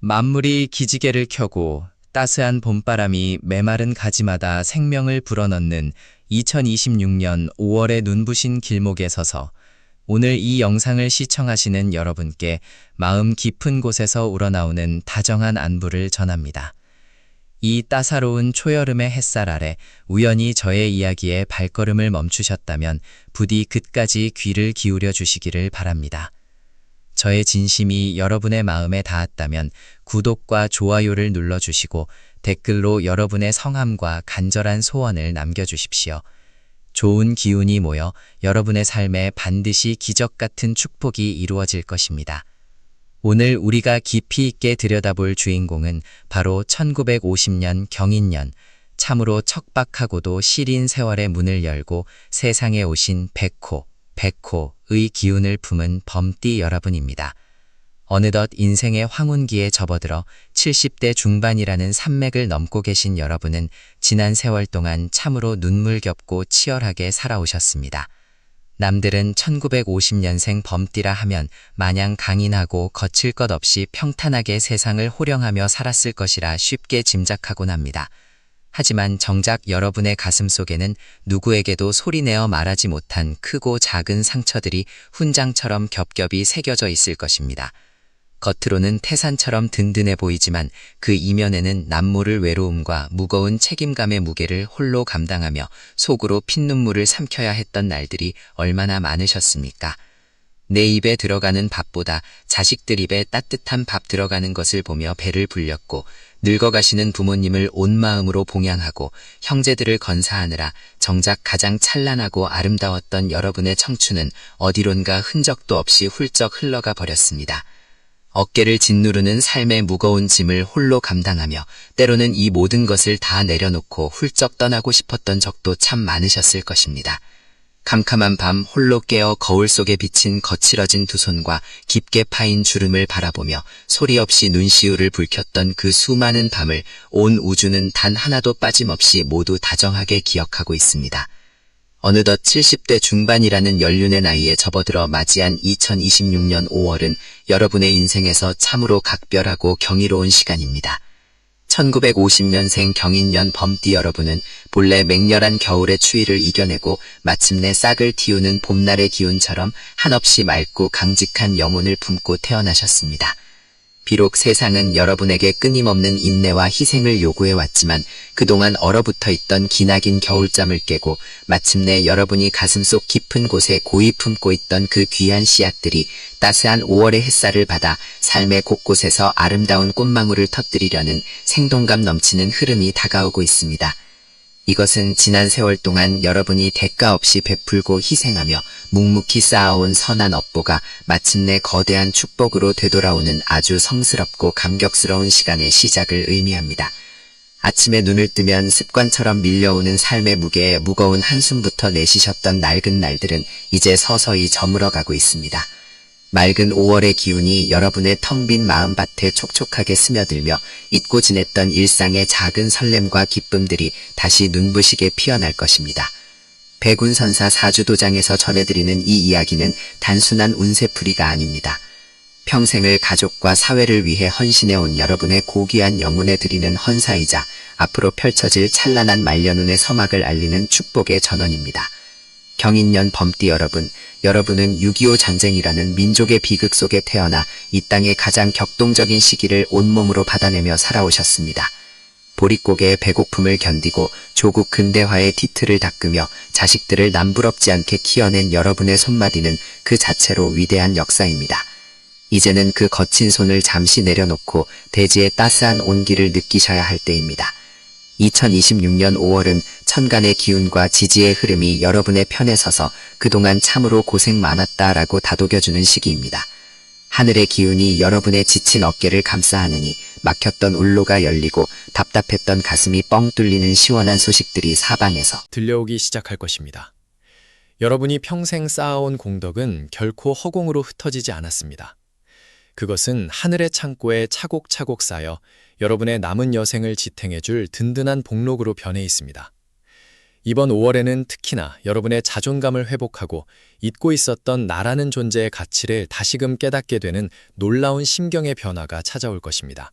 만물이 기지개를 켜고 따스한 봄바람이 메마른 가지마다 생명을 불어넣는 2026년 5월의 눈부신 길목에 서서 오늘 이 영상을 시청하시는 여러분께 마음 깊은 곳에서 우러나오는 다정한 안부를 전합니다. 이 따사로운 초여름의 햇살 아래 우연히 저의 이야기에 발걸음을 멈추셨다면 부디 끝까지 귀를 기울여 주시기를 바랍니다. 저의 진심이 여러분의 마음에 닿았다면 구독과 좋아요를 눌러주시고 댓글로 여러분의 성함과 간절한 소원을 남겨주십시오. 좋은 기운이 모여 여러분의 삶에 반드시 기적 같은 축복이 이루어질 것입니다. 오늘 우리가 깊이 있게 들여다볼 주인공은 바로 1950년 경인년, 참으로 척박하고도 시린 세월의 문을 열고 세상에 오신 백호의 기운을 품은 범띠 여러분입니다. 어느덧 인생의 황혼기에 접어들어 70대 중반이라는 산맥을 넘고 계신 여러분은 지난 세월 동안 참으로 눈물겹고 치열하게 살아오셨습니다. 남들은 1950년생 범띠라 하면 마냥 강인하고 거칠 것 없이 평탄하게 세상을 호령하며 살았을 것이라 쉽게 짐작하곤 합니다. 하지만 정작 여러분의 가슴 속에는 누구에게도 소리내어 말하지 못한 크고 작은 상처들이 훈장처럼 겹겹이 새겨져 있을 것입니다. 겉으로는 태산처럼 든든해 보이지만 그 이면에는 남모를 외로움과 무거운 책임감의 무게를 홀로 감당하며 속으로 핏눈물을 삼켜야 했던 날들이 얼마나 많으셨습니까? 내 입에 들어가는 밥보다 자식들 입에 따뜻한 밥 들어가는 것을 보며 배를 불렸고 늙어가시는 부모님을 온 마음으로 봉양하고 형제들을 건사하느라 정작 가장 찬란하고 아름다웠던 여러분의 청춘은 어디론가 흔적도 없이 훌쩍 흘러가 버렸습니다. 어깨를 짓누르는 삶의 무거운 짐을 홀로 감당하며 때로는 이 모든 것을 다 내려놓고 훌쩍 떠나고 싶었던 적도 참 많으셨을 것입니다. 캄캄한 밤 홀로 깨어 거울 속에 비친 거칠어진 두 손과 깊게 파인 주름을 바라보며 소리 없이 눈시울을 붉혔던 그 수많은 밤을 온 우주는 단 하나도 빠짐없이 모두 다정하게 기억하고 있습니다. 어느덧 70대 중반이라는 연륜의 나이에 접어들어 맞이한 2026년 5월은 여러분의 인생에서 참으로 각별하고 경이로운 시간입니다. 1950년생 경인년 범띠 여러분은 본래 맹렬한 겨울의 추위를 이겨내고 마침내 싹을 틔우는 봄날의 기운처럼 한없이 맑고 강직한 영혼을 품고 태어나셨습니다. 비록 세상은 여러분에게 끊임없는 인내와 희생을 요구해왔지만 그동안 얼어붙어 있던 기나긴 겨울잠을 깨고 마침내 여러분이 가슴속 깊은 곳에 고이 품고 있던 그 귀한 씨앗들이 따스한 5월의 햇살을 받아 삶의 곳곳에서 아름다운 꽃망울을 터뜨리려는 생동감 넘치는 흐름이 다가오고 있습니다. 이것은 지난 세월 동안 여러분이 대가 없이 베풀고 희생하며 묵묵히 쌓아온 선한 업보가 마침내 거대한 축복으로 되돌아오는 아주 성스럽고 감격스러운 시간의 시작을 의미합니다. 아침에 눈을 뜨면 습관처럼 밀려오는 삶의 무게에 무거운 한숨부터 내쉬셨던 낡은 날들은 이제 서서히 저물어가고 있습니다. 맑은 5월의 기운이 여러분의 텅 빈 마음밭에 촉촉하게 스며들며 잊고 지냈던 일상의 작은 설렘과 기쁨들이 다시 눈부시게 피어날 것입니다. 백운선사 사주도장에서 전해드리는 이 이야기는 단순한 운세풀이가 아닙니다. 평생을 가족과 사회를 위해 헌신해온 여러분의 고귀한 영혼에 드리는 헌사이자 앞으로 펼쳐질 찬란한 말년운의 서막을 알리는 축복의 전원입니다. 경인년 범띠 여러분은 6.25 전쟁이라는 민족의 비극 속에 태어나 이 땅의 가장 격동적인 시기를 온몸으로 받아내며 살아오셨습니다. 보릿고개의 배고픔을 견디고 조국 근대화의 뒤틀을 닦으며 자식들을 남부럽지 않게 키워낸 여러분의 손마디는 그 자체로 위대한 역사입니다. 이제는 그 거친 손을 잠시 내려놓고 대지의 따스한 온기를 느끼셔야 할 때입니다. 2026년 5월은 천간의 기운과 지지의 흐름이 여러분의 편에 서서 그동안 참으로 고생 많았다라고 다독여주는 시기입니다. 하늘의 기운이 여러분의 지친 어깨를 감싸하느니 막혔던 울로가 열리고 답답했던 가슴이 뻥 뚫리는 시원한 소식들이 사방에서 들려오기 시작할 것입니다. 여러분이 평생 쌓아온 공덕은 결코 허공으로 흩어지지 않았습니다. 그것은 하늘의 창고에 차곡차곡 쌓여 여러분의 남은 여생을 지탱해줄 든든한 복록으로 변해 있습니다. 이번 5월에는 특히나 여러분의 자존감을 회복하고 잊고 있었던 나라는 존재의 가치를 다시금 깨닫게 되는 놀라운 심경의 변화가 찾아올 것입니다.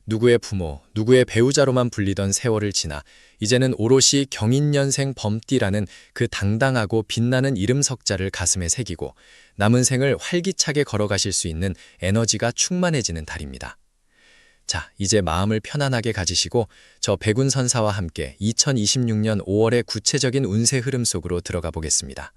누구의 부모, 누구의 배우자로만 불리던 세월을 지나 이제는 오롯이 경인년생 범띠라는 그 당당하고 빛나는 이름 석자를 가슴에 새기고 남은 생을 활기차게 걸어가실 수 있는 에너지가 충만해지는 달입니다. 자, 이제 마음을 편안하게 가지시고 저 백운 선사와 함께 2026년 5월의 구체적인 운세 흐름 속으로 들어가 보겠습니다.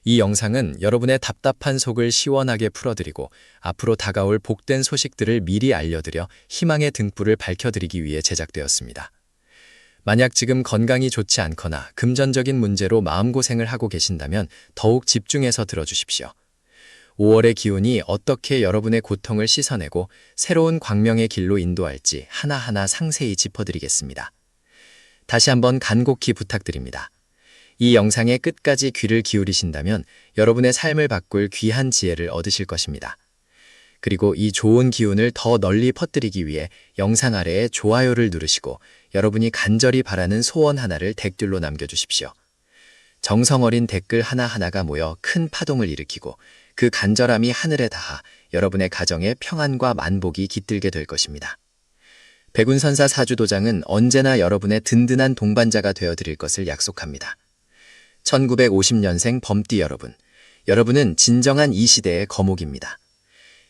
이 영상은 여러분의 답답한 속을 시원하게 풀어드리고 앞으로 다가올 복된 소식들을 미리 알려드려 희망의 등불을 밝혀드리기 위해 제작되었습니다. 만약 지금 건강이 좋지 않거나 금전적인 문제로 마음고생을 하고 계신다면 더욱 집중해서 들어주십시오. 5월의 기운이 어떻게 여러분의 고통을 씻어내고 새로운 광명의 길로 인도할지 하나하나 상세히 짚어드리겠습니다. 다시 한번 간곡히 부탁드립니다. 이 영상의 끝까지 귀를 기울이신다면 여러분의 삶을 바꿀 귀한 지혜를 얻으실 것입니다. 그리고 이 좋은 기운을 더 널리 퍼뜨리기 위해 영상 아래에 좋아요를 누르시고 여러분이 간절히 바라는 소원 하나를 댓글로 남겨주십시오. 정성 어린 댓글 하나하나가 모여 큰 파동을 일으키고 그 간절함이 하늘에 닿아 여러분의 가정에 평안과 만복이 깃들게 될 것입니다. 백운선사 사주도장은 언제나 여러분의 든든한 동반자가 되어드릴 것을 약속합니다. 1950년생 범띠 여러분, 여러분은 진정한 이 시대의 거목입니다.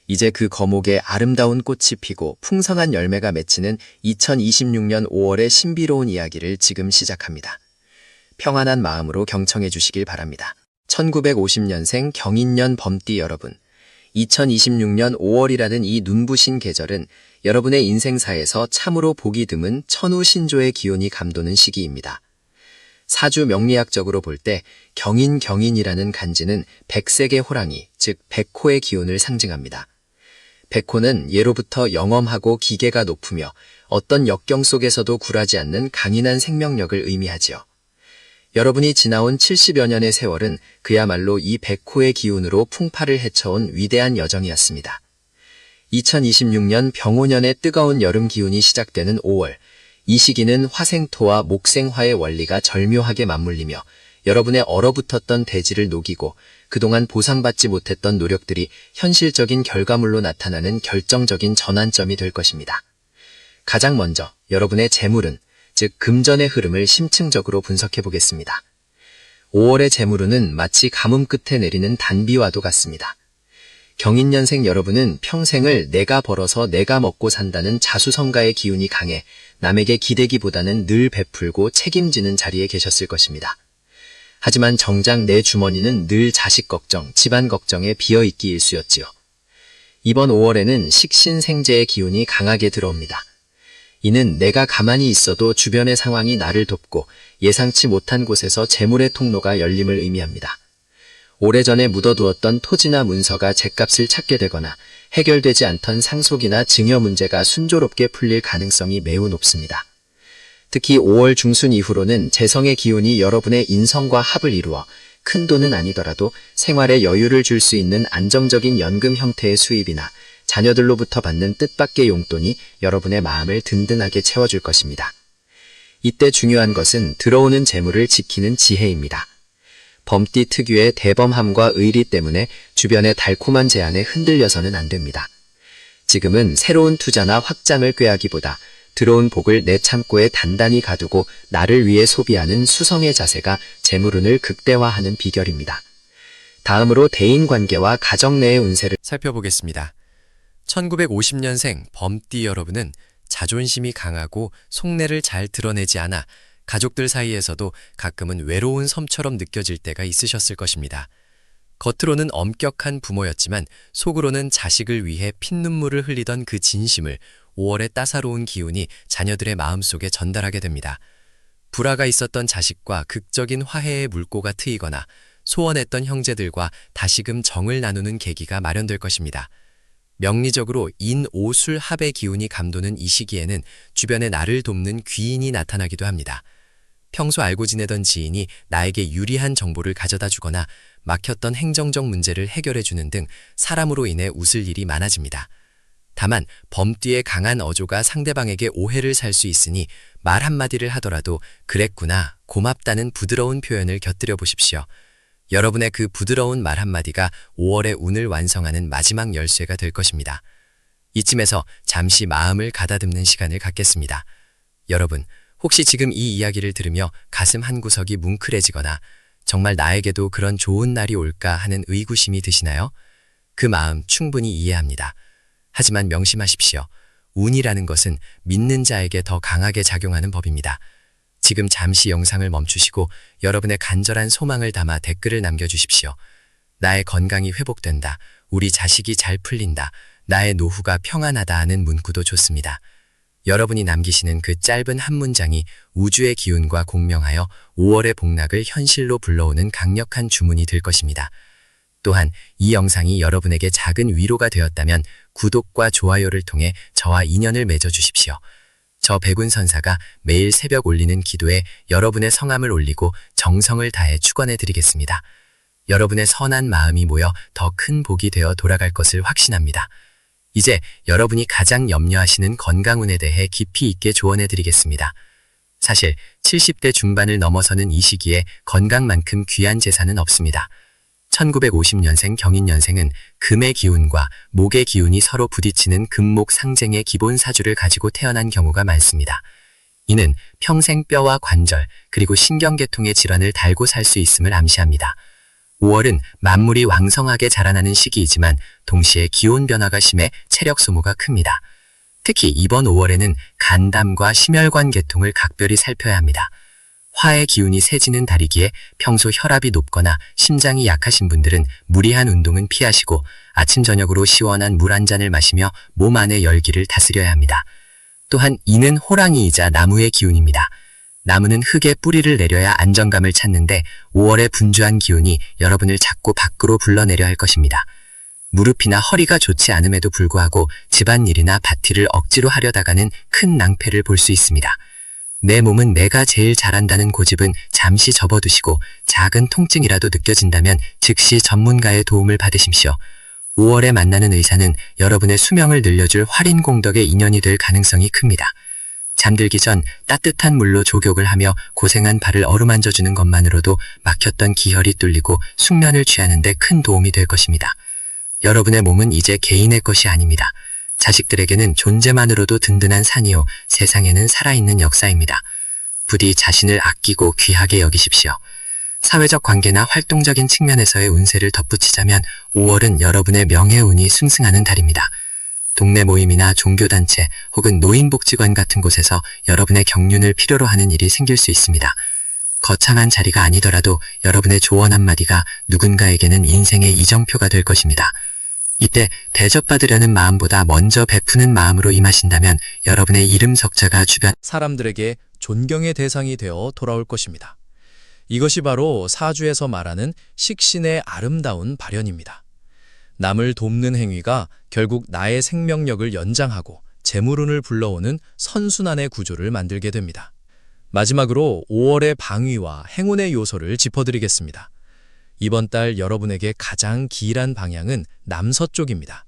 이제 그 거목에 아름다운 꽃이 피고 풍성한 열매가 맺히는 2026년 5월의 신비로운 이야기를 지금 시작합니다. 평안한 마음으로 경청해 주시길 바랍니다. 1950년생 경인년 범띠 여러분, 2026년 5월이라는 이 눈부신 계절은 여러분의 인생사에서 참으로 보기 드문 천우신조의 기운이 감도는 시기입니다. 사주 명리학적으로 볼 때 경인이라는 간지는 백색의 호랑이, 즉 백호의 기운을 상징합니다. 백호는 예로부터 영험하고 기계가 높으며 어떤 역경 속에서도 굴하지 않는 강인한 생명력을 의미하지요. 여러분이 지나온 70여 년의 세월은 그야말로 이 백호의 기운으로 풍파를 헤쳐온 위대한 여정이었습니다. 2026년 병오년의 뜨거운 여름 기운이 시작되는 5월, 이 시기는 화생토와 목생화의 원리가 절묘하게 맞물리며 여러분의 얼어붙었던 대지를 녹이고 그동안 보상받지 못했던 노력들이 현실적인 결과물로 나타나는 결정적인 전환점이 될 것입니다. 가장 먼저 여러분의 재물운, 즉 금전의 흐름을 심층적으로 분석해 보겠습니다. 5월의 재물운은 마치 가뭄 끝에 내리는 단비와도 같습니다. 경인년생 여러분은 평생을 내가 벌어서 내가 먹고 산다는 자수성가의 기운이 강해 남에게 기대기보다는 늘 베풀고 책임지는 자리에 계셨을 것입니다. 하지만 정작 내 주머니는 늘 자식 걱정, 집안 걱정에 비어있기 일쑤였지요. 이번 5월에는 식신생재의 기운이 강하게 들어옵니다. 이는 내가 가만히 있어도 주변의 상황이 나를 돕고 예상치 못한 곳에서 재물의 통로가 열림을 의미합니다. 오래전에 묻어두었던 토지나 문서가 죗값을 찾게 되거나 해결되지 않던 상속이나 증여 문제가 순조롭게 풀릴 가능성이 매우 높습니다. 특히 5월 중순 이후로는 재성의 기운이 여러분의 인성과 합을 이루어 큰 돈은 아니더라도 생활에 여유를 줄 수 있는 안정적인 연금 형태의 수입이나 자녀들로부터 받는 뜻밖의 용돈이 여러분의 마음을 든든하게 채워줄 것입니다. 이때 중요한 것은 들어오는 재물을 지키는 지혜입니다. 범띠 특유의 대범함과 의리 때문에 주변의 달콤한 제안에 흔들려서는 안 됩니다. 지금은 새로운 투자나 확장을 꾀하기보다 들어온 복을 내 창고에 단단히 가두고 나를 위해 소비하는 수성의 자세가 재물운을 극대화하는 비결입니다. 다음으로 대인관계와 가정 내의 운세를 살펴보겠습니다. 1950년생 범띠 여러분은 자존심이 강하고 속내를 잘 드러내지 않아 가족들 사이에서도 가끔은 외로운 섬처럼 느껴질 때가 있으셨을 것입니다. 겉으로는 엄격한 부모였지만 속으로는 자식을 위해 핏눈물을 흘리던 그 진심을 5월의 따사로운 기운이 자녀들의 마음속에 전달하게 됩니다. 불화가 있었던 자식과 극적인 화해의 물꼬가 트이거나 소원했던 형제들과 다시금 정을 나누는 계기가 마련될 것입니다. 명리적으로 인오술 합의 기운이 감도는 이 시기에는 주변에 나를 돕는 귀인이 나타나기도 합니다. 평소 알고 지내던 지인이 나에게 유리한 정보를 가져다 주거나 막혔던 행정적 문제를 해결해 주는 등 사람으로 인해 웃을 일이 많아집니다. 다만 범띠의 강한 어조가 상대방에게 오해를 살 수 있으니 말 한마디를 하더라도 그랬구나, 고맙다는 부드러운 표현을 곁들여 보십시오. 여러분의 그 부드러운 말 한마디가 5월의 운을 완성하는 마지막 열쇠가 될 것입니다. 이쯤에서 잠시 마음을 가다듬는 시간을 갖겠습니다. 여러분, 혹시 지금 이 이야기를 들으며 가슴 한구석이 뭉클해지거나 정말 나에게도 그런 좋은 날이 올까 하는 의구심이 드시나요? 그 마음 충분히 이해합니다. 하지만 명심하십시오. 운이라는 것은 믿는 자에게 더 강하게 작용하는 법입니다. 지금 잠시 영상을 멈추시고 여러분의 간절한 소망을 담아 댓글을 남겨주십시오. 나의 건강이 회복된다. 우리 자식이 잘 풀린다. 나의 노후가 평안하다 하는 문구도 좋습니다. 여러분이 남기시는 그 짧은 한 문장이 우주의 기운과 공명하여 5월의 복락을 현실로 불러오는 강력한 주문이 될 것입니다. 또한 이 영상이 여러분에게 작은 위로가 되었다면 구독과 좋아요를 통해 저와 인연을 맺어 주십시오. 저 백운선사가 매일 새벽 올리는 기도에 여러분의 성함을 올리고 정성을 다해 축원해 드리겠습니다. 여러분의 선한 마음이 모여 더 큰 복이 되어 돌아갈 것을 확신합니다. 이제 여러분이 가장 염려하시는 건강운에 대해 깊이 있게 조언해 드리겠습니다. 사실 70대 중반을 넘어서는 이 시기에 건강만큼 귀한 재산은 없습니다. 1950년생 경인년생은 금의 기운과 목의 기운이 서로 부딪히는 금목 상쟁의 기본 사주를 가지고 태어난 경우가 많습니다. 이는 평생 뼈와 관절 그리고 신경계통의 질환을 달고 살 수 있음을 암시합니다. 5월은 만물이 왕성하게 자라나는 시기이지만 동시에 기온 변화가 심해 체력 소모가 큽니다. 특히 이번 5월에는 간담과 심혈관 계통을 각별히 살펴야 합니다. 화의 기운이 세지는 달이기에 평소 혈압이 높거나 심장이 약하신 분들은 무리한 운동은 피하시고 아침 저녁으로 시원한 물 한 잔을 마시며 몸 안의 열기를 다스려야 합니다. 또한 이는 호랑이이자 나무의 기운입니다. 나무는 흙에 뿌리를 내려야 안정감을 찾는데 5월의 분주한 기운이 여러분을 자꾸 밖으로 불러내려 할 것입니다. 무릎이나 허리가 좋지 않음에도 불구하고 집안일이나 밭일을 억지로 하려다가는 큰 낭패를 볼 수 있습니다. 내 몸은 내가 제일 잘한다는 고집은 잠시 접어두시고 작은 통증이라도 느껴진다면 즉시 전문가의 도움을 받으십시오. 5월에 만나는 의사는 여러분의 수명을 늘려줄 활인 공덕의 인연이 될 가능성이 큽니다. 잠들기 전 따뜻한 물로 족욕을 하며 고생한 발을 어루만져주는 것만으로도 막혔던 기혈이 뚫리고 숙면을 취하는 데 큰 도움이 될 것입니다. 여러분의 몸은 이제 개인의 것이 아닙니다. 자식들에게는 존재만으로도 든든한 산이요, 세상에는 살아있는 역사입니다. 부디 자신을 아끼고 귀하게 여기십시오. 사회적 관계나 활동적인 측면에서의 운세를 덧붙이자면 5월은 여러분의 명예운이 승승하는 달입니다. 동네 모임이나 종교단체 혹은 노인복지관 같은 곳에서 여러분의 경륜을 필요로 하는 일이 생길 수 있습니다. 거창한 자리가 아니더라도 여러분의 조언 한마디가 누군가에게는 인생의 이정표가 될 것입니다. 이때 대접받으려는 마음보다 먼저 베푸는 마음으로 임하신다면 여러분의 이름 석자가 주변 사람들에게 존경의 대상이 되어 돌아올 것입니다. 이것이 바로 사주에서 말하는 식신의 아름다운 발현입니다. 남을 돕는 행위가 결국 나의 생명력을 연장하고 재물운을 불러오는 선순환의 구조를 만들게 됩니다. 마지막으로 5월의 방위와 행운의 요소를 짚어드리겠습니다. 이번 달 여러분에게 가장 기일한 방향은 남서쪽입니다.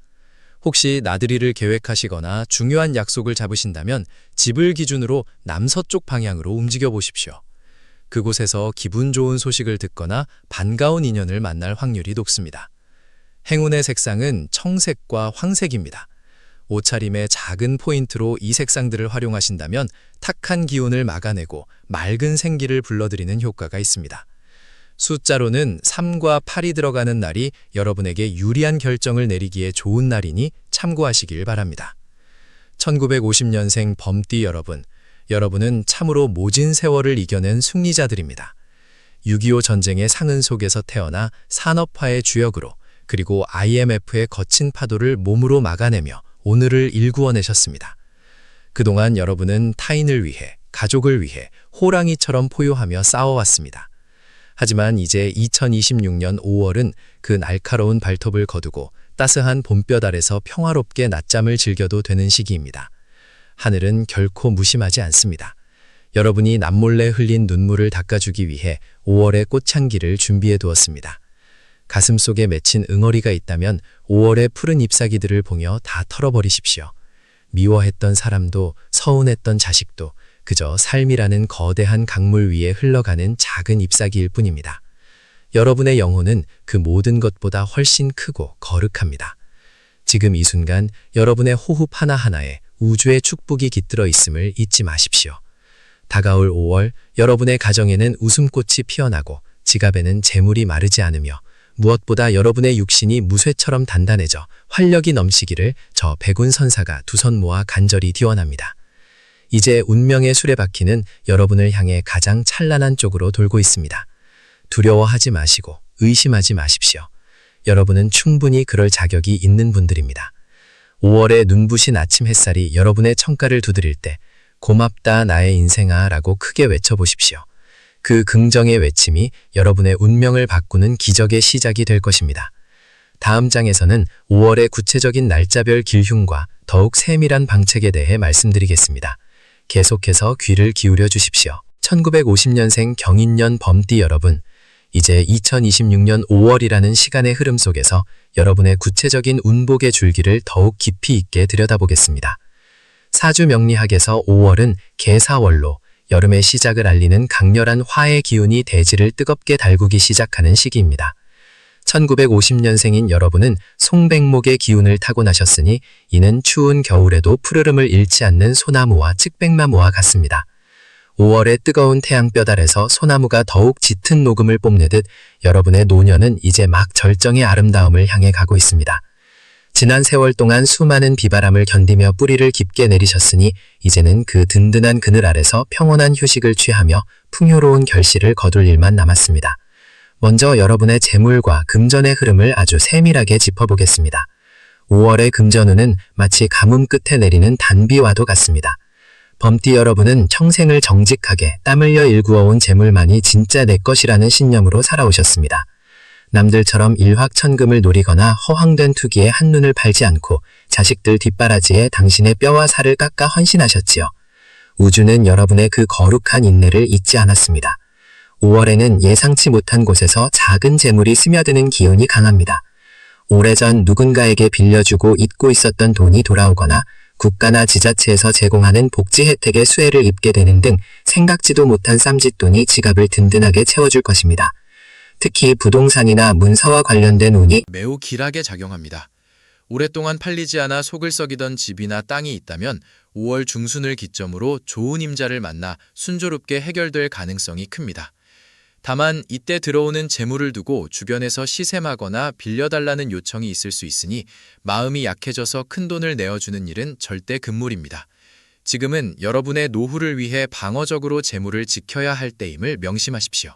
혹시 나들이를 계획하시거나 중요한 약속을 잡으신다면 집을 기준으로 남서쪽 방향으로 움직여 보십시오. 그곳에서 기분 좋은 소식을 듣거나 반가운 인연을 만날 확률이 높습니다. 행운의 색상은 청색과 황색입니다. 옷차림의 작은 포인트로 이 색상들을 활용하신다면 탁한 기운을 막아내고 맑은 생기를 불러들이는 효과가 있습니다. 숫자로는 3과 8이 들어가는 날이 여러분에게 유리한 결정을 내리기에 좋은 날이니 참고하시길 바랍니다. 1950년생 범띠 여러분, 여러분은 참으로 모진 세월을 이겨낸 승리자들입니다. 6.25 전쟁의 상흔 속에서 태어나 산업화의 주역으로 그리고 IMF의 거친 파도를 몸으로 막아내며 오늘을 일구어내셨습니다. 그동안 여러분은 타인을 위해, 가족을 위해 호랑이처럼 포효하며 싸워왔습니다. 하지만 이제 2026년 5월은 그 날카로운 발톱을 거두고 따스한 봄볕 아래서 평화롭게 낮잠을 즐겨도 되는 시기입니다. 하늘은 결코 무심하지 않습니다. 여러분이 남몰래 흘린 눈물을 닦아주기 위해 5월의 꽃향기를 준비해 두었습니다. 가슴속에 맺힌 응어리가 있다면 5월의 푸른 잎사귀들을 봉여 다 털어버리십시오. 미워했던 사람도 서운했던 자식도 그저 삶이라는 거대한 강물 위에 흘러가는 작은 잎사귀일 뿐입니다. 여러분의 영혼은 그 모든 것보다 훨씬 크고 거룩합니다. 지금 이 순간 여러분의 호흡 하나하나에 우주의 축복이 깃들어 있음을 잊지 마십시오. 다가올 5월, 여러분의 가정에는 웃음꽃이 피어나고 지갑에는 재물이 마르지 않으며 무엇보다 여러분의 육신이 무쇠처럼 단단해져 활력이 넘치기를 저 백운 선사가 두 손 모아 간절히 기원합니다. 이제 운명의 수레바퀴는 여러분을 향해 가장 찬란한 쪽으로 돌고 있습니다. 두려워하지 마시고 의심하지 마십시오. 여러분은 충분히 그럴 자격이 있는 분들입니다. 5월의 눈부신 아침 햇살이 여러분의 창가를 두드릴 때 고맙다 나의 인생아 라고 크게 외쳐보십시오. 그 긍정의 외침이 여러분의 운명을 바꾸는 기적의 시작이 될 것입니다. 다음 장에서는 5월의 구체적인 날짜별 길흉과 더욱 세밀한 방책에 대해 말씀드리겠습니다. 계속해서 귀를 기울여 주십시오. 1950년생 경인년 범띠 여러분, 이제 2026년 5월이라는 시간의 흐름 속에서 여러분의 구체적인 운복의 줄기를 더욱 깊이 있게 들여다보겠습니다. 사주 명리학에서 5월은 개사월로 여름의 시작을 알리는 강렬한 화의 기운이 대지를 뜨겁게 달구기 시작하는 시기입니다. 1950년생인 여러분은 송백목의 기운을 타고나셨으니 이는 추운 겨울에도 푸르름을 잃지 않는 소나무와 측백나무와 같습니다. 5월의 뜨거운 태양볕 아래서 소나무가 더욱 짙은 녹음을 뽐내듯 여러분의 노년은 이제 막 절정의 아름다움을 향해 가고 있습니다. 지난 세월 동안 수많은 비바람을 견디며 뿌리를 깊게 내리셨으니 이제는 그 든든한 그늘 아래서 평온한 휴식을 취하며 풍요로운 결실을 거둘 일만 남았습니다. 먼저 여러분의 재물과 금전의 흐름을 아주 세밀하게 짚어보겠습니다. 5월의 금전운은 마치 가뭄 끝에 내리는 단비와도 같습니다. 범띠 여러분은 평생을 정직하게 땀 흘려 일구어온 재물만이 진짜 내 것이라는 신념으로 살아오셨습니다. 남들처럼 일확천금을 노리거나 허황된 투기에 한눈을 팔지 않고 자식들 뒷바라지에 당신의 뼈와 살을 깎아 헌신하셨지요. 우주는 여러분의 그 거룩한 인내를 잊지 않았습니다. 5월에는 예상치 못한 곳에서 작은 재물이 스며드는 기운이 강합니다. 오래전 누군가에게 빌려주고 잊고 있었던 돈이 돌아오거나 국가나 지자체에서 제공하는 복지 혜택의 수혜를 입게 되는 등 생각지도 못한 쌈짓돈이 지갑을 든든하게 채워줄 것입니다. 특히 부동산이나 문서와 관련된 운이 매우 길하게 작용합니다. 오랫동안 팔리지 않아 속을 썩이던 집이나 땅이 있다면 5월 중순을 기점으로 좋은 임자를 만나 순조롭게 해결될 가능성이 큽니다. 다만 이때 들어오는 재물을 두고 주변에서 시샘하거나 빌려달라는 요청이 있을 수 있으니 마음이 약해져서 큰돈을 내어주는 일은 절대 금물입니다. 지금은 여러분의 노후를 위해 방어적으로 재물을 지켜야 할 때임을 명심하십시오.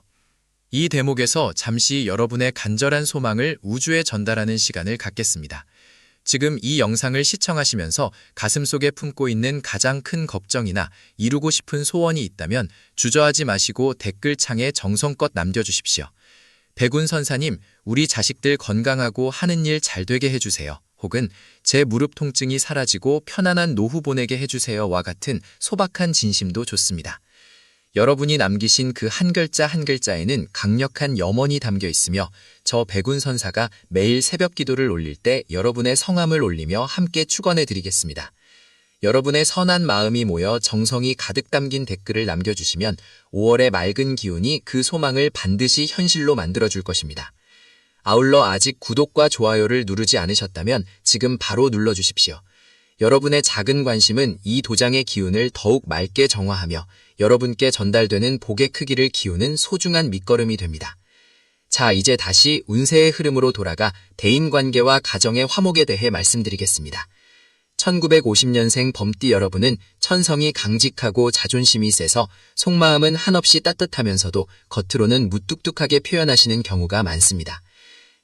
이 대목에서 잠시 여러분의 간절한 소망을 우주에 전달하는 시간을 갖겠습니다. 지금 이 영상을 시청하시면서 가슴속에 품고 있는 가장 큰 걱정이나 이루고 싶은 소원이 있다면 주저하지 마시고 댓글창에 정성껏 남겨주십시오. 백운 선사님, 우리 자식들 건강하고 하는 일 잘 되게 해주세요. 혹은 제 무릎 통증이 사라지고 편안한 노후 보내게 해주세요와 같은 소박한 진심도 좋습니다. 여러분이 남기신 그 한 글자 한 글자에는 강력한 염원이 담겨 있으며 저 백운 선사가 매일 새벽 기도를 올릴 때 여러분의 성함을 올리며 함께 축원해 드리겠습니다. 여러분의 선한 마음이 모여 정성이 가득 담긴 댓글을 남겨주시면 5월의 맑은 기운이 그 소망을 반드시 현실로 만들어줄 것입니다. 아울러 아직 구독과 좋아요를 누르지 않으셨다면 지금 바로 눌러주십시오. 여러분의 작은 관심은 이 도장의 기운을 더욱 맑게 정화하며 여러분께 전달되는 복의 크기를 키우는 소중한 밑거름이 됩니다. 자, 이제 다시 운세의 흐름으로 돌아가 대인관계와 가정의 화목에 대해 말씀드리겠습니다. 1950년생 범띠 여러분은 천성이 강직하고 자존심이 세서 속마음은 한없이 따뜻하면서도 겉으로는 무뚝뚝하게 표현하시는 경우가 많습니다.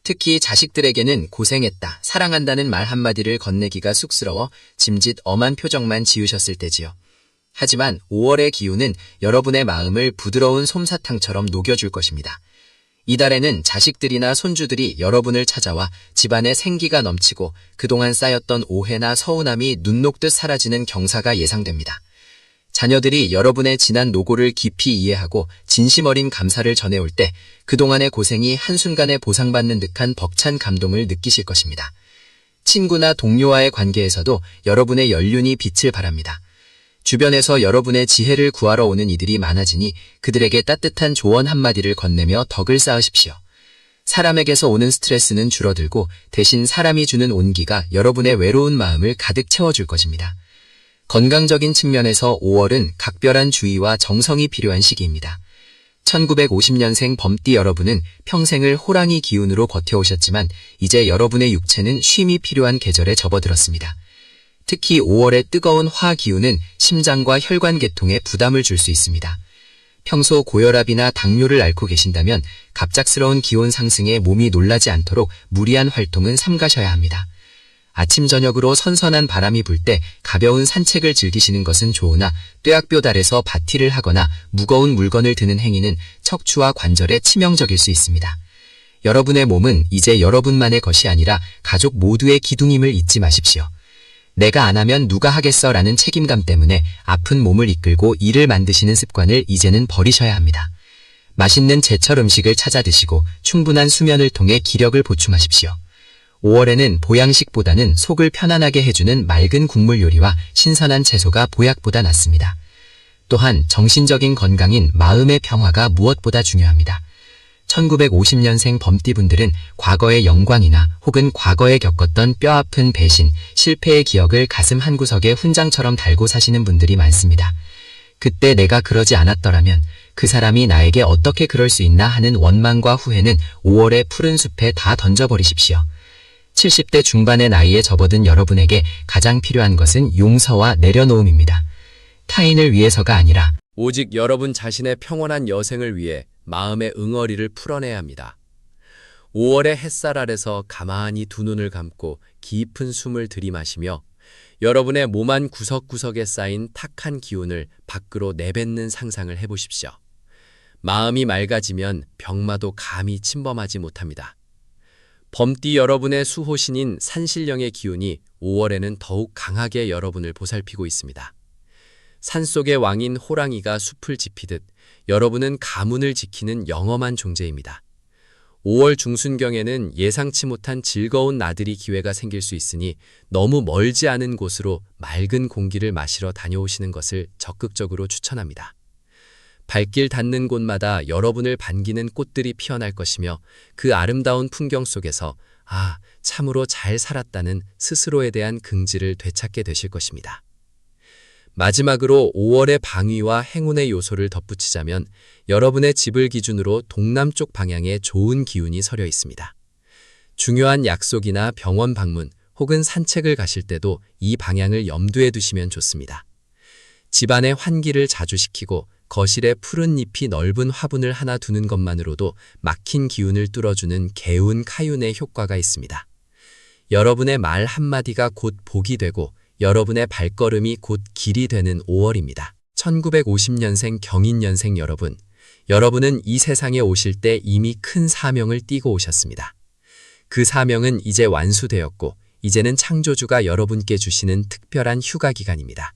특히 자식들에게는 고생했다, 사랑한다는 말 한마디를 건네기가 쑥스러워 짐짓 엄한 표정만 지으셨을 때지요. 하지만 5월의 기운은 여러분의 마음을 부드러운 솜사탕처럼 녹여줄 것입니다. 이달에는 자식들이나 손주들이 여러분을 찾아와 집안에 생기가 넘치고 그동안 쌓였던 오해나 서운함이 눈 녹듯 사라지는 경사가 예상됩니다. 자녀들이 여러분의 지난 노고를 깊이 이해하고 진심 어린 감사를 전해올 때 그동안의 고생이 한순간에 보상받는 듯한 벅찬 감동을 느끼실 것입니다. 친구나 동료와의 관계에서도 여러분의 연륜이 빛을 발합니다. 주변에서 여러분의 지혜를 구하러 오는 이들이 많아지니 그들에게 따뜻한 조언 한마디를 건네며 덕을 쌓으십시오. 사람에게서 오는 스트레스는 줄어들고 대신 사람이 주는 온기가 여러분의 외로운 마음을 가득 채워줄 것입니다. 건강적인 측면에서 5월은 각별한 주의와 정성이 필요한 시기입니다. 1950년생 범띠 여러분은 평생을 호랑이 기운으로 버텨오셨지만 이제 여러분의 육체는 쉼이 필요한 계절에 접어들었습니다. 특히 5월의 뜨거운 화 기운은 심장과 혈관 계통에 부담을 줄 수 있습니다. 평소 고혈압이나 당뇨를 앓고 계신다면 갑작스러운 기온 상승에 몸이 놀라지 않도록 무리한 활동은 삼가셔야 합니다. 아침 저녁으로 선선한 바람이 불 때 가벼운 산책을 즐기시는 것은 좋으나 뙤약볕 아래서 바티를 하거나 무거운 물건을 드는 행위는 척추와 관절에 치명적일 수 있습니다. 여러분의 몸은 이제 여러분만의 것이 아니라 가족 모두의 기둥임을 잊지 마십시오. 내가 안 하면 누가 하겠어 라는 책임감 때문에 아픈 몸을 이끌고 일을 만드시는 습관을 이제는 버리셔야 합니다. 맛있는 제철 음식을 찾아 드시고 충분한 수면을 통해 기력을 보충하십시오. 5월에는 보양식보다는 속을 편안하게 해주는 맑은 국물 요리와 신선한 채소가 보약보다 낫습니다. 또한 정신적인 건강인 마음의 평화가 무엇보다 중요합니다. 1950년생 범띠분들은 과거의 영광이나 혹은 과거에 겪었던 뼈아픈 배신, 실패의 기억을 가슴 한구석에 훈장처럼 달고 사시는 분들이 많습니다. 그때 내가 그러지 않았더라면 그 사람이 나에게 어떻게 그럴 수 있나 하는 원망과 후회는 5월의 푸른 숲에 다 던져버리십시오. 70대 중반의 나이에 접어든 여러분에게 가장 필요한 것은 용서와 내려놓음입니다. 타인을 위해서가 아니라 오직 여러분 자신의 평온한 여생을 위해 마음의 응어리를 풀어내야 합니다. 5월의 햇살 아래서 가만히 두 눈을 감고 깊은 숨을 들이마시며 여러분의 몸 안 구석구석에 쌓인 탁한 기운을 밖으로 내뱉는 상상을 해보십시오. 마음이 맑아지면 병마도 감히 침범하지 못합니다. 범띠 여러분의 수호신인 산신령의 기운이 5월에는 더욱 강하게 여러분을 보살피고 있습니다. 산속의 왕인 호랑이가 숲을 지키듯 여러분은 가문을 지키는 영험한 존재입니다. 5월 중순경에는 예상치 못한 즐거운 나들이 기회가 생길 수 있으니 너무 멀지 않은 곳으로 맑은 공기를 마시러 다녀오시는 것을 적극적으로 추천합니다. 발길 닿는 곳마다 여러분을 반기는 꽃들이 피어날 것이며 그 아름다운 풍경 속에서 참으로 잘 살았다는 스스로에 대한 긍지를 되찾게 되실 것입니다. 마지막으로 5월의 방위와 행운의 요소를 덧붙이자면 여러분의 집을 기준으로 동남쪽 방향에 좋은 기운이 서려 있습니다. 중요한 약속이나 병원 방문 혹은 산책을 가실 때도 이 방향을 염두에 두시면 좋습니다. 집안의 환기를 자주 시키고 거실에 푸른 잎이 넓은 화분을 하나 두는 것만으로도 막힌 기운을 뚫어주는 개운 카윤의 효과가 있습니다. 여러분의 말 한마디가 곧 복이 되고 여러분의 발걸음이 곧 길이 되는 5월입니다. 1950년생 경인년생 여러분은 이 세상에 오실 때 이미 큰 사명을 띠고 오셨습니다. 그 사명은 이제 완수되었고 이제는 창조주가 여러분께 주시는 특별한 휴가 기간입니다.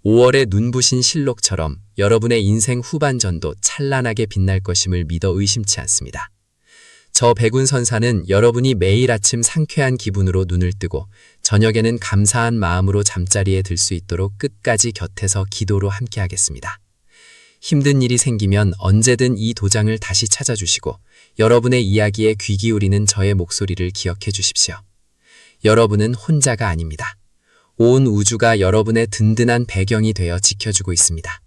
5월의 눈부신 실록처럼 여러분의 인생 후반전도 찬란하게 빛날 것임을 믿어 의심치 않습니다. 저 백운선사는 여러분이 매일 아침 상쾌한 기분으로 눈을 뜨고 저녁에는 감사한 마음으로 잠자리에 들 수 있도록 끝까지 곁에서 기도로 함께하겠습니다. 힘든 일이 생기면 언제든 이 도장을 다시 찾아주시고 여러분의 이야기에 귀 기울이는 저의 목소리를 기억해 주십시오. 여러분은 혼자가 아닙니다. 온 우주가 여러분의 든든한 배경이 되어 지켜주고 있습니다.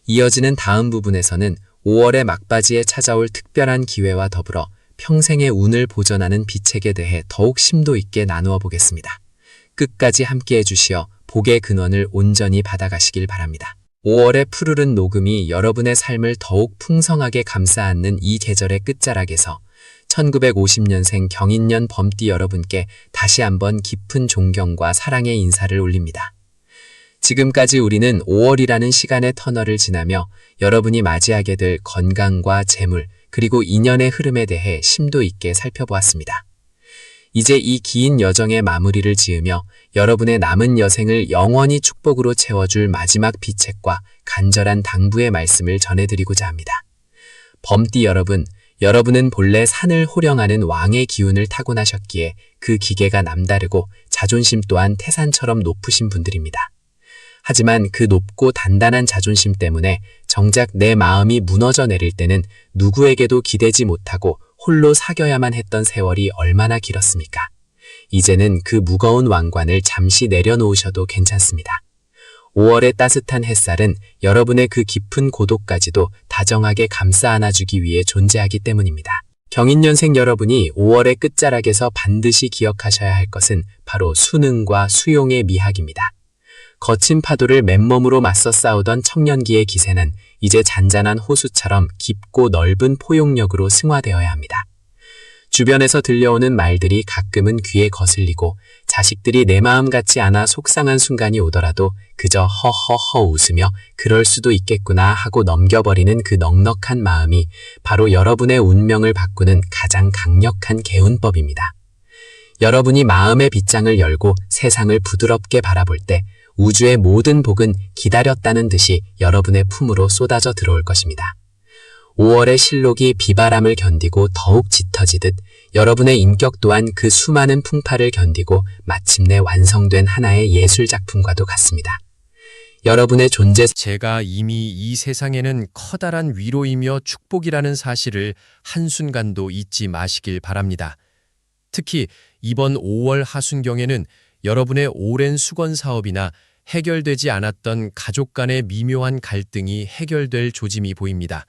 이어지는 다음 부분에서는 5월의 막바지에 찾아올 특별한 기회와 더불어 평생의 운을 보전하는 비책에 대해 더욱 심도 있게 나누어 보겠습니다. 끝까지 함께해 주시어 복의 근원을 온전히 받아가시길 바랍니다. 5월의 푸르른 녹음이 여러분의 삶을 더욱 풍성하게 감싸 안는 이 계절의 끝자락에서 1950년생 경인년 범띠 여러분께 다시 한번 깊은 존경과 사랑의 인사를 올립니다. 지금까지 우리는 5월이라는 시간의 터널을 지나며 여러분이 맞이하게 될 건강과 재물, 그리고 인연의 흐름에 대해 심도 있게 살펴보았습니다. 이제 이 긴 여정의 마무리를 지으며 여러분의 남은 여생을 영원히 축복으로 채워줄 마지막 비책과 간절한 당부의 말씀을 전해드리고자 합니다. 범띠 여러분, 여러분은 본래 산을 호령하는 왕의 기운을 타고나셨기에 그 기계가 남다르고 자존심 또한 태산처럼 높으신 분들입니다. 하지만 그 높고 단단한 자존심 때문에 정작 내 마음이 무너져 내릴 때는 누구에게도 기대지 못하고 홀로 사겨야만 했던 세월이 얼마나 길었습니까? 이제는 그 무거운 왕관을 잠시 내려놓으셔도 괜찮습니다. 5월의 따뜻한 햇살은 여러분의 그 깊은 고독까지도 다정하게 감싸 안아주기 위해 존재하기 때문입니다. 경인년생 여러분이 5월의 끝자락에서 반드시 기억하셔야 할 것은 바로 수능과 수용의 미학입니다. 거친 파도를 맨몸으로 맞서 싸우던 청년기의 기세는 이제 잔잔한 호수처럼 깊고 넓은 포용력으로 승화되어야 합니다. 주변에서 들려오는 말들이 가끔은 귀에 거슬리고 자식들이 내 마음 같지 않아 속상한 순간이 오더라도 그저 허허허 웃으며 그럴 수도 있겠구나 하고 넘겨버리는 그 넉넉한 마음이 바로 여러분의 운명을 바꾸는 가장 강력한 개운법입니다. 여러분이 마음의 빗장을 열고 세상을 부드럽게 바라볼 때 우주의 모든 복은 기다렸다는 듯이 여러분의 품으로 쏟아져 들어올 것입니다. 5월의 실록이 비바람을 견디고 더욱 짙어지듯 여러분의 인격 또한 그 수많은 풍파를 견디고 마침내 완성된 하나의 예술작품과도 같습니다. 여러분의 존재 제가 이미 이 세상에는 커다란 위로이며 축복이라는 사실을 한순간도 잊지 마시길 바랍니다. 특히 이번 5월 하순경에는 여러분의 오랜 수건 사업이나 해결되지 않았던 가족 간의 미묘한 갈등이 해결될 조짐이 보입니다.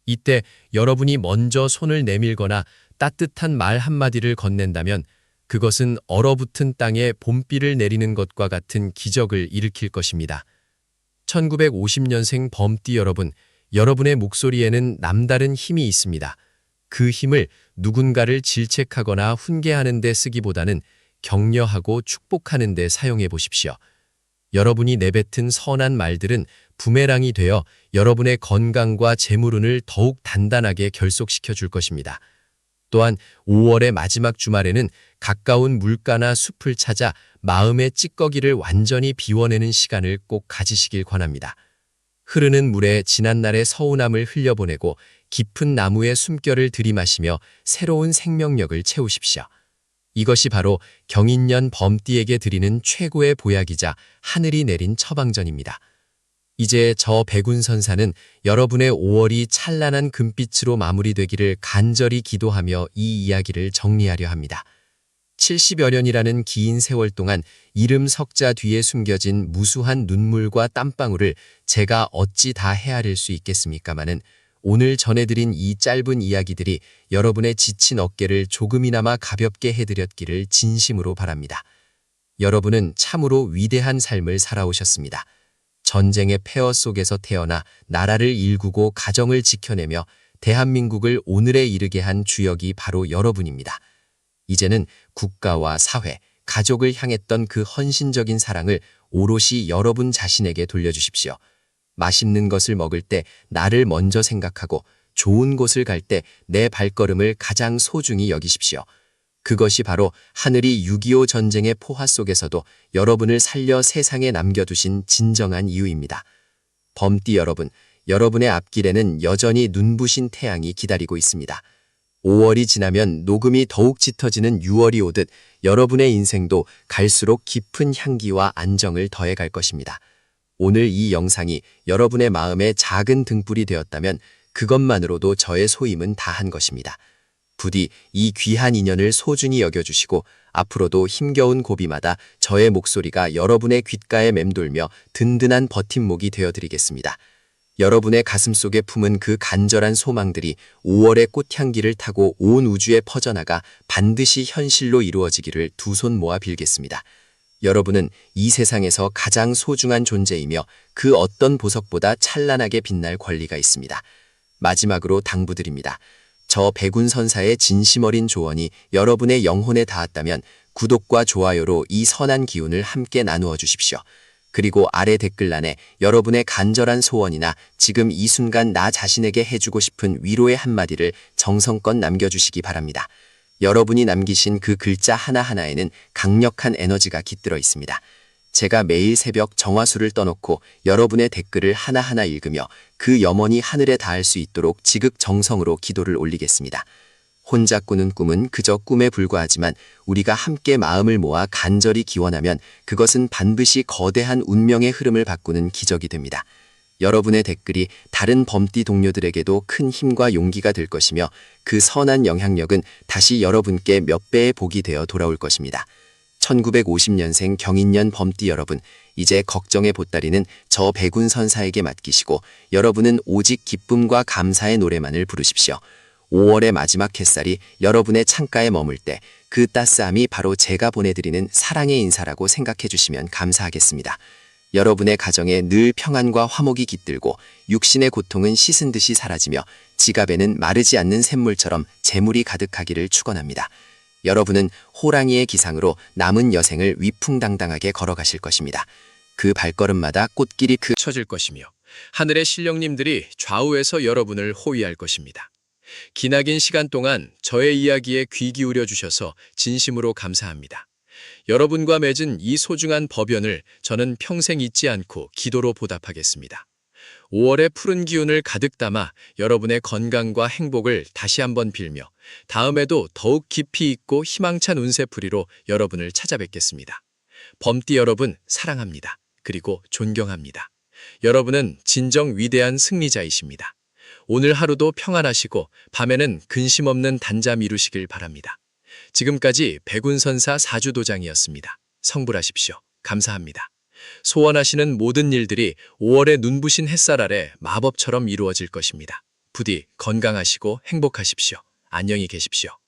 이때 여러분이 먼저 손을 내밀거나 따뜻한 말 한마디를 건넨다면 그것은 얼어붙은 땅에 봄비를 내리는 것과 같은 기적을 일으킬 것입니다. 1950년생 범띠 여러분, 여러분의 목소리에는 남다른 힘이 있습니다. 그 힘을 누군가를 질책하거나 훈계하는 데 쓰기보다는 격려하고 축복하는 데 사용해 보십시오. 여러분이 내뱉은 선한 말들은 부메랑이 되어 여러분의 건강과 재물운을 더욱 단단하게 결속시켜 줄 것입니다. 또한 5월의 마지막 주말에는 가까운 물가나 숲을 찾아 마음의 찌꺼기를 완전히 비워내는 시간을 꼭 가지시길 권합니다. 흐르는 물에 지난날의 서운함을 흘려보내고 깊은 나무의 숨결을 들이마시며 새로운 생명력을 채우십시오. 이것이 바로 경인년 범띠에게 드리는 최고의 보약이자 하늘이 내린 처방전입니다. 이제 저 백운선사는 여러분의 5월이 찬란한 금빛으로 마무리되기를 간절히 기도하며 이 이야기를 정리하려 합니다. 70여 년이라는 긴 세월 동안 이름 석자 뒤에 숨겨진 무수한 눈물과 땀방울을 제가 어찌 다 헤아릴 수 있겠습니까마는 오늘 전해드린 이 짧은 이야기들이 여러분의 지친 어깨를 조금이나마 가볍게 해드렸기를 진심으로 바랍니다. 여러분은 참으로 위대한 삶을 살아오셨습니다. 전쟁의 폐허 속에서 태어나 나라를 일구고 가정을 지켜내며 대한민국을 오늘에 이르게 한 주역이 바로 여러분입니다. 이제는 국가와 사회, 가족을 향했던 그 헌신적인 사랑을 오롯이 여러분 자신에게 돌려주십시오. 맛있는 것을 먹을 때 나를 먼저 생각하고 좋은 곳을 갈 때 내 발걸음을 가장 소중히 여기십시오. 그것이 바로 하늘이 6.25 전쟁의 포화 속에서도 여러분을 살려 세상에 남겨두신 진정한 이유입니다. 범띠 여러분, 여러분의 앞길에는 여전히 눈부신 태양이 기다리고 있습니다. 5월이 지나면 녹음이 더욱 짙어지는 6월이 오듯 여러분의 인생도 갈수록 깊은 향기와 안정을 더해갈 것입니다. 오늘 이 영상이 여러분의 마음에 작은 등불이 되었다면 그것만으로도 저의 소임은 다한 것입니다. 부디 이 귀한 인연을 소중히 여겨주시고 앞으로도 힘겨운 고비마다 저의 목소리가 여러분의 귓가에 맴돌며 든든한 버팀목이 되어드리겠습니다. 여러분의 가슴속에 품은 그 간절한 소망들이 5월의 꽃향기를 타고 온 우주에 퍼져나가 반드시 현실로 이루어지기를 두 손 모아 빌겠습니다. 여러분은 이 세상에서 가장 소중한 존재이며 그 어떤 보석보다 찬란하게 빛날 권리가 있습니다. 마지막으로 당부드립니다. 저 백운선사의 진심 어린 조언이 여러분의 영혼에 닿았다면 구독과 좋아요로 이 선한 기운을 함께 나누어 주십시오. 그리고 아래 댓글란에 여러분의 간절한 소원이나 지금 이 순간 나 자신에게 해주고 싶은 위로의 한마디를 정성껏 남겨주시기 바랍니다. 여러분이 남기신 그 글자 하나하나에는 강력한 에너지가 깃들어 있습니다. 제가 매일 새벽 정화수를 떠놓고 여러분의 댓글을 하나하나 읽으며 그 염원이 하늘에 닿을 수 있도록 지극정성으로 기도를 올리겠습니다. 혼자 꾸는 꿈은 그저 꿈에 불과하지만 우리가 함께 마음을 모아 간절히 기원하면 그것은 반드시 거대한 운명의 흐름을 바꾸는 기적이 됩니다. 여러분의 댓글이 다른 범띠 동료들에게도 큰 힘과 용기가 될 것이며 그 선한 영향력은 다시 여러분께 몇 배의 복이 되어 돌아올 것입니다. 1950년생 경인년 범띠 여러분, 이제 걱정의 보따리는 저 백운 선사에게 맡기시고 여러분은 오직 기쁨과 감사의 노래만을 부르십시오. 5월의 마지막 햇살이 여러분의 창가에 머물 때 그 따스함이 바로 제가 보내드리는 사랑의 인사라고 생각해 주시면 감사하겠습니다. 여러분의 가정에 늘 평안과 화목이 깃들고 육신의 고통은 씻은 듯이 사라지며 지갑에는 마르지 않는 샘물처럼 재물이 가득하기를 축원합니다. 여러분은 호랑이의 기상으로 남은 여생을 위풍당당하게 걸어가실 것입니다. 그 발걸음마다 꽃길이 쳐질 것이며 하늘의 신령님들이 좌우에서 여러분을 호위할 것입니다. 기나긴 시간 동안 저의 이야기에 귀 기울여 주셔서 진심으로 감사합니다. 여러분과 맺은 이 소중한 법연을 저는 평생 잊지 않고 기도로 보답하겠습니다. 5월의 푸른 기운을 가득 담아 여러분의 건강과 행복을 다시 한번 빌며 다음에도 더욱 깊이 있고 희망찬 운세풀이로 여러분을 찾아뵙겠습니다. 범띠 여러분 사랑합니다. 그리고 존경합니다. 여러분은 진정 위대한 승리자이십니다. 오늘 하루도 평안하시고 밤에는 근심 없는 단잠 이루시길 바랍니다. 지금까지 백운선사 사주도장이었습니다. 성불하십시오. 감사합니다. 소원하시는 모든 일들이 5월의 눈부신 햇살 아래 마법처럼 이루어질 것입니다. 부디 건강하시고 행복하십시오. 안녕히 계십시오.